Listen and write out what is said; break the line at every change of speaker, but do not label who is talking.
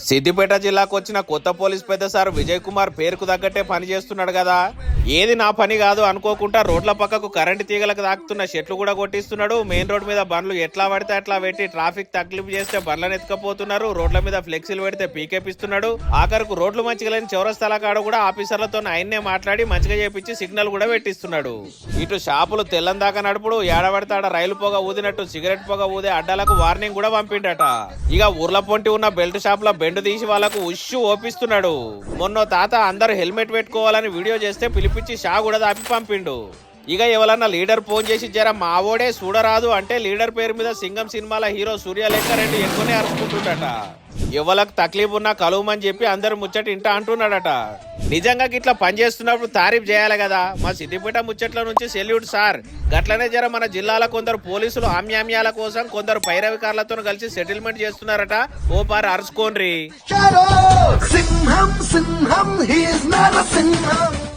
సిద్దిపేట జిల్లాకు వచ్చిన కొత్త పోలీస్ పెద్ద సార్ విజయ్ కుమార్ పేరుకు తగ్గట్టే పని చేస్తున్నాడు కదా. ఏది నా పని కాదు అనుకోకుండా రోడ్ల పక్కకు కరెంటు తీగలకు తాకుతున్న చెట్లు కూడా కొట్టిస్తున్నాడు. మెయిన్ రోడ్ మీద బండ్లు ఎట్లా పడితే అట్లా పెట్టి ట్రాఫిక్ తక్లీఫ్ చేస్తే బండ్లను ఎత్తుకపోతున్నారు. రోడ్ల మీద ఫ్లెక్సీలు పెడితే పీకేపిస్తున్నాడు. ఆఖరకు రోడ్లు మంచిగా లేని చౌరస్తాల కాడ కూడా ఆఫీసర్లతో ఆయన్నే మాట్లాడి మంచిగా చేపించి సిగ్నల్ కూడా పెట్టిస్తున్నాడు. ఇటు షాపులు తెల్లందాకా నడుపుడు, ఏడబడతాడ రైలు పొగ ఊదినట్టు సిగరెట్ పొగ ఊదే అడ్డాలకు వార్నింగ్ కూడా పంపిండట. ఇక ఊర్ల పొంటి ఉన్న బెల్ట్ షాప్ లో బెండు తీసి వాళ్ళకు ఉష్షు ఓపిస్తున్నాడు. మొన్న తాత అందరు హెల్మెట్ పెట్టుకోవాలని వీడియో చేస్తే పిలిపించి షా కూడా దాపి పంపిండు. ఇక ఎవరన్నా లీడర్ ఫోన్ చేసి జర మావోడే చూడరాదు అంటే లీడర్ పేరు మీద సింగం సినిమాల హీరో సూర్య లెక్క రెండు ఎక్కువనే అరుచుకుంటుండట. ఎవరికి తక్లీఫ్ ఉన్నా కలువమని చెప్పి అందరు ముచ్చట ఇంట అంటున్నాడట. నిజంగా గిట్లా పనిచేస్తున్నప్పుడు తారీఫ్ చేయాలి కదా. మా సిద్దిపేట ముచ్చట్ల నుంచి సెల్యూట్ సార్. గట్లనే జర మన జిల్లాలో కొందరు పోలీసులు ఆమ్యామ్యాల కోసం కొందరు పైరవికారులతో కలిసి సెటిల్మెంట్ చేస్తున్నారట. ఓ పారు అరుచుకోండ్రి.